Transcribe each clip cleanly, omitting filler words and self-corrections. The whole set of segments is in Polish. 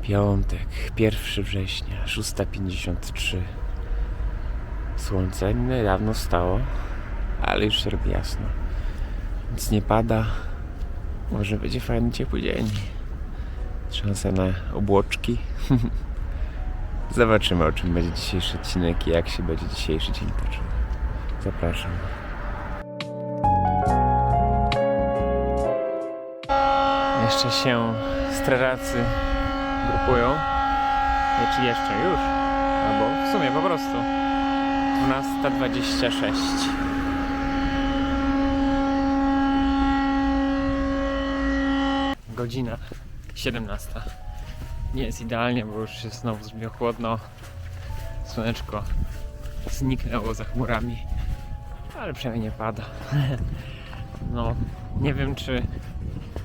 Piątek, 1 września, 6:53. Słońce niedawno stało, ale już się robi jasno. Nic nie pada. Może będzie fajny, ciepły dzień. Szansa na obłoczki. Zobaczymy, o czym będzie dzisiejszy odcinek i jak się będzie dzisiejszy dzień toczył. Zapraszam. Jeszcze się strażacy grupują. Czy jeszcze już? Albo w sumie po prostu 12:26. Godzina 17. Nie jest idealnie, bo już jest znowu zbyt chłodno. Słoneczko zniknęło za chmurami, ale przynajmniej nie pada. No, nie wiem, czy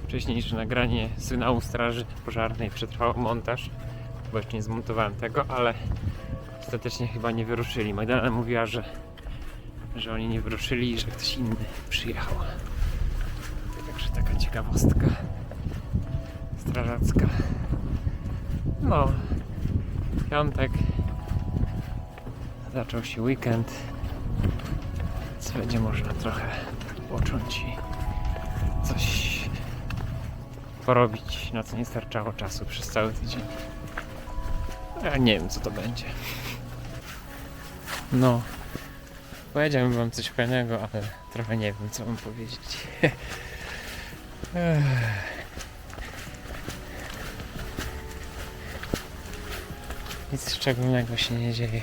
wcześniejsze nagranie sygnału straży pożarnej przetrwało montaż, bo jeszcze nie zmontowałem tego, ale ostatecznie chyba nie wyruszyli. Magdalena mówiła, że oni nie wyruszyli i że ktoś inny przyjechał. Także taka ciekawostka strażacka. No, piątek, zaczął się weekend, więc będzie można trochę odpocząć i coś porobić, na co nie starczało czasu przez cały tydzień. Ja nie wiem, co to będzie. No, powiedziałbym wam coś fajnego, ale trochę nie wiem, co wam powiedzieć. Nic szczególnego się nie dzieje.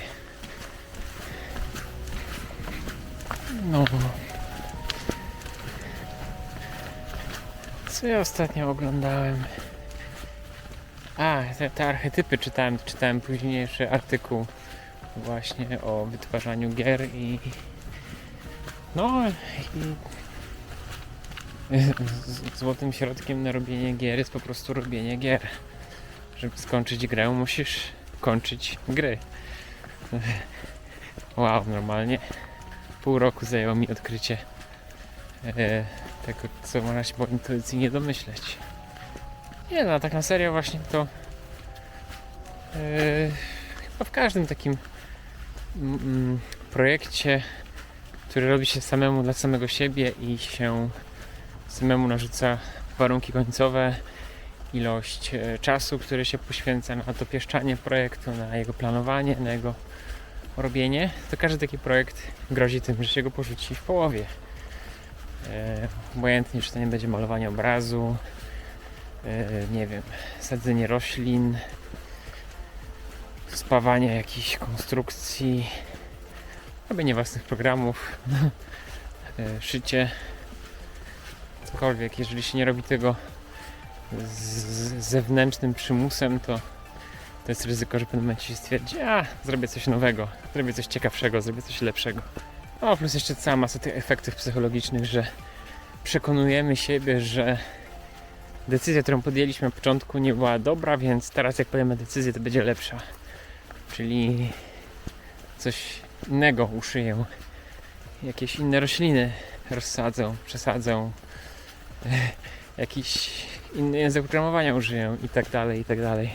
No. Co ja ostatnio oglądałem? Te archetypy czytałem późniejszy artykuł właśnie o wytwarzaniu gier i złotym środkiem na robienie gier jest po prostu robienie gier. Żeby skończyć grę, musisz kończyć gry. Wow, normalnie pół roku zajęło mi odkrycie tego, co można się było intuicyjnie domyśleć. Nie no, tak na serio właśnie to chyba w każdym takim projekcie, który robi się samemu dla samego siebie i się samemu narzuca warunki końcowe, ilość czasu, który się poświęca na dopieszczanie projektu, na jego planowanie, na jego robienie, to każdy taki projekt grozi tym, że się go porzuci w połowie. Obojętnie, czy to nie będzie malowanie obrazu, nie wiem, sadzenie roślin, spawanie jakichś konstrukcji, robienie własnych programów, szycie, cokolwiek. Jeżeli się nie robi tego z zewnętrznym przymusem, to jest ryzyko, że w pewnym momencie się stwierdzi, zrobię coś nowego, zrobię coś ciekawszego, zrobię coś lepszego. No plus jeszcze cała masa tych efektów psychologicznych, że przekonujemy siebie, że decyzja, którą podjęliśmy na początku, nie była dobra, więc teraz jak podejmę decyzję, to będzie lepsza. Czyli coś innego uszyję, jakieś inne rośliny rozsadzę, przesadzę, jakiś inny język programowania użyję i tak dalej, i tak dalej.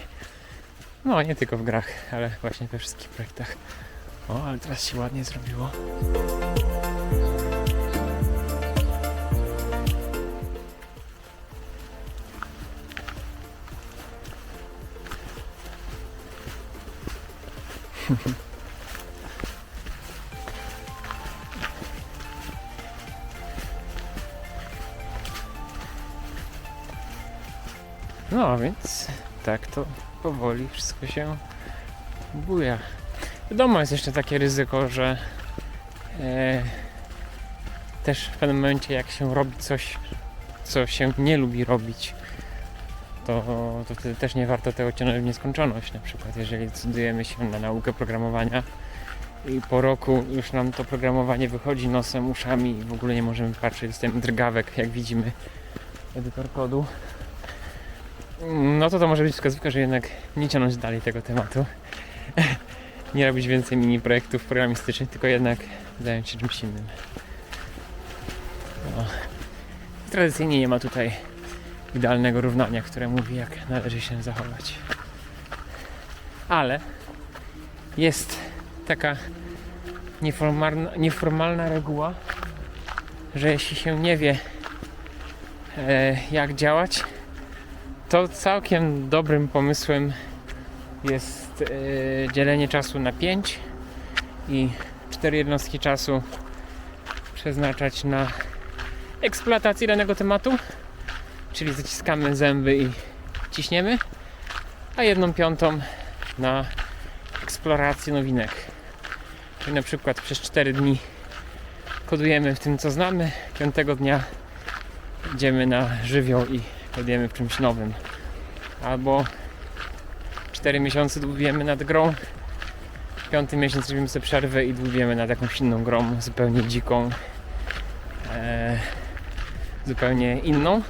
No, nie tylko w grach, ale właśnie we wszystkich projektach. O, ale teraz się ładnie zrobiło. No, więc tak to powoli wszystko się buja. Wiadomo, jest jeszcze takie ryzyko, że też w pewnym momencie, jak się robi coś, co się nie lubi robić, to wtedy też nie warto tego ciągnąć w nieskończoność. Na przykład jeżeli decydujemy się na naukę programowania i po roku już nam to programowanie wychodzi nosem, uszami i w ogóle nie możemy patrzeć, dostajemy drgawek, jak widzimy, edytor kodu, no to może być wskazówka, że jednak nie ciągnąć dalej tego tematu. Nie robić więcej mini projektów programistycznych, tylko jednak zająć się czymś innym. No. Tradycyjnie nie ma tutaj idealnego równania, które mówi, jak należy się zachować. ale jest taka nieformalna reguła, że jeśli się nie wie jak działać, to całkiem dobrym pomysłem jest dzielenie czasu na 5 i 4 jednostki czasu przeznaczać na eksploatację danego tematu, czyli zaciskamy zęby i ciśniemy, a 1/5 na eksplorację nowinek. Czyli na przykład przez 4 dni kodujemy w tym, co znamy, 5 dnia idziemy na żywioł i kodujemy w czymś nowym. Albo 4 miesiące dłubujemy nad grą, 5 miesiąc robimy sobie przerwę i dłubujemy nad jakąś inną grą, zupełnie dziką, zupełnie inną.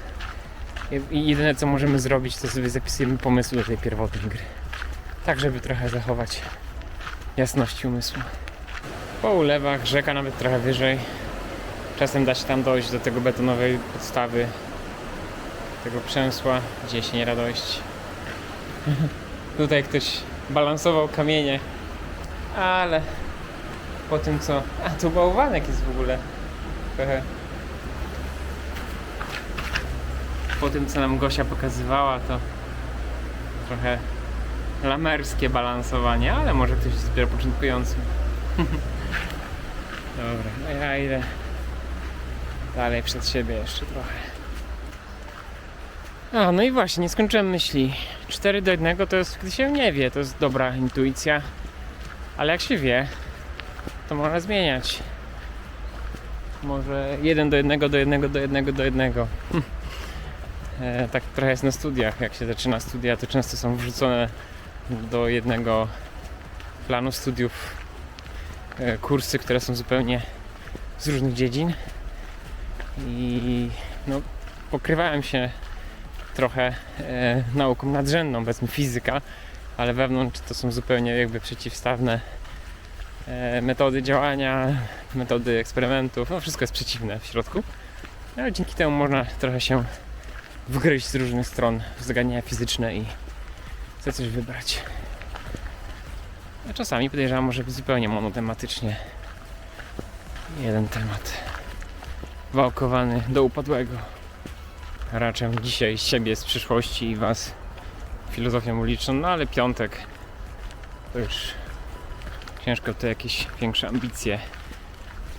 I jedyne, co możemy zrobić, to sobie zapisujemy pomysły do tej pierwotnej gry. Tak, żeby trochę zachować jasności umysłu. Po ulewach rzeka nawet trochę wyżej. Czasem da się tam dojść do tego betonowej podstawy, tego przęsła, gdzie się nie da dojść. Tutaj ktoś balansował kamienie, ale po tym co... A, tu bałwanek jest w ogóle. Trochę. Po tym co nam Gosia pokazywała, to trochę lamerskie balansowanie, ale może ktoś jest dopiero początkujący. Dobra, a ja idę dalej przed siebie jeszcze trochę. A, no i właśnie, nie skończyłem myśli. 4:1 to jest, gdy się nie wie, to jest dobra intuicja. Ale jak się wie, to można zmieniać. Może 1:1 tak trochę jest na studiach. Jak się zaczyna studia, to często są wrzucone do jednego planu studiów kursy, które są zupełnie z różnych dziedzin. I no, pokrywałem się trochę nauką nadrzędną, powiedzmy fizyka, ale wewnątrz to są zupełnie jakby przeciwstawne metody działania, metody eksperymentów, no wszystko jest przeciwne w środku, ale dzięki temu można trochę się wgryźć z różnych stron w zagadnienia fizyczne i chcę coś wybrać. A czasami podejrzewam, może być zupełnie monotematycznie jeden temat wałkowany do upadłego. Raczej dzisiaj siebie z przyszłości i was filozofią uliczną, no ale piątek to już ciężko to jakieś większe ambicje,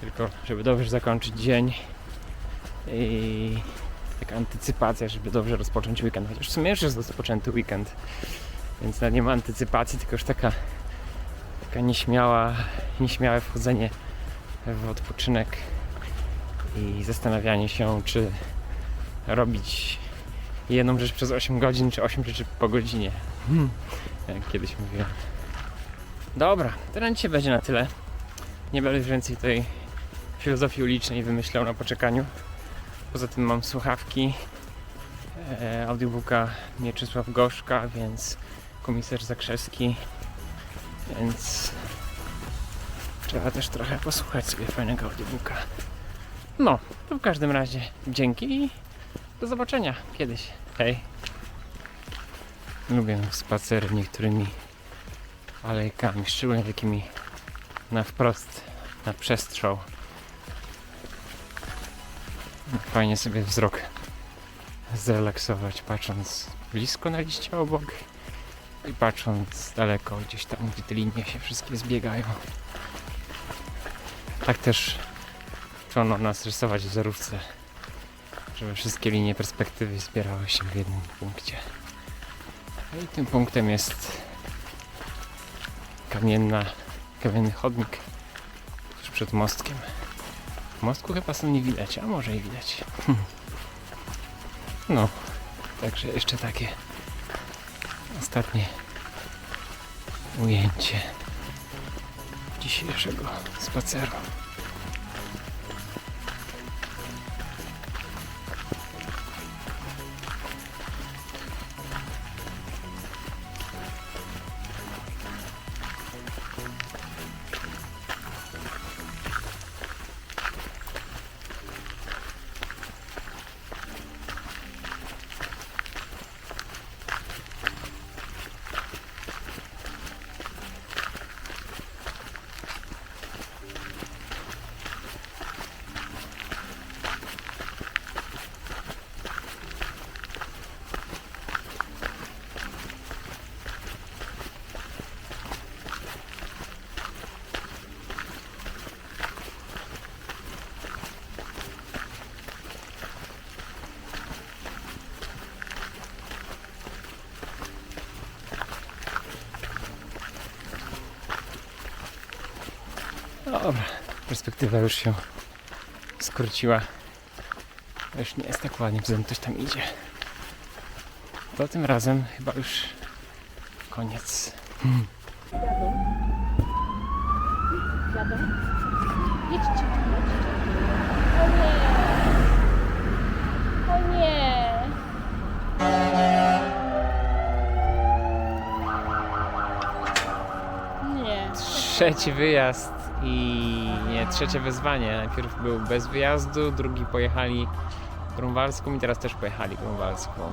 tylko żeby dobrze zakończyć dzień i taka antycypacja, żeby dobrze rozpocząć weekend, chociaż w sumie już jest rozpoczęty weekend, więc nie ma antycypacji, tylko już taka nieśmiałe wchodzenie w odpoczynek i zastanawianie się, czy robić jedną rzecz przez 8 godzin, czy 8 rzeczy po godzinie. Jak kiedyś mówiłem. Dobra, to na dzisiaj będzie na tyle. Nie będę już więcej tej filozofii ulicznej wymyślał na poczekaniu. Poza tym mam słuchawki, audiobooka Mieczysław Gorzka, więc Komisarz Zakrzewski, więc trzeba też trochę posłuchać sobie fajnego audiobooka. No, to w każdym razie dzięki i do zobaczenia kiedyś. Hej. Lubię spacery niektórymi alejkami, szczególnie takimi na wprost, na przestrzał. Fajnie sobie wzrok zrelaksować, patrząc blisko na liście obok i patrząc daleko, gdzieś tam, gdzie te linie się wszystkie zbiegają. Tak też uczono nas rysować w zerówce, żeby wszystkie linie perspektywy zbierały się w jednym punkcie. I tym punktem jest kamienny chodnik tuż przed mostkiem. Mostku chyba są nie widać, a może i widać. No, także jeszcze takie ostatnie ujęcie dzisiejszego spaceru. Dobra, perspektywa już się skróciła. Już nie jest tak ładnie, poza tym ktoś tam idzie. To tym razem chyba już koniec. Jadą? Jedźcie, O nie! Nie. Trzeci wyjazd i nie, trzecie wezwanie. Najpierw był bez wyjazdu, drugi pojechali Grunwaldzką i teraz też pojechali Grunwaldzką.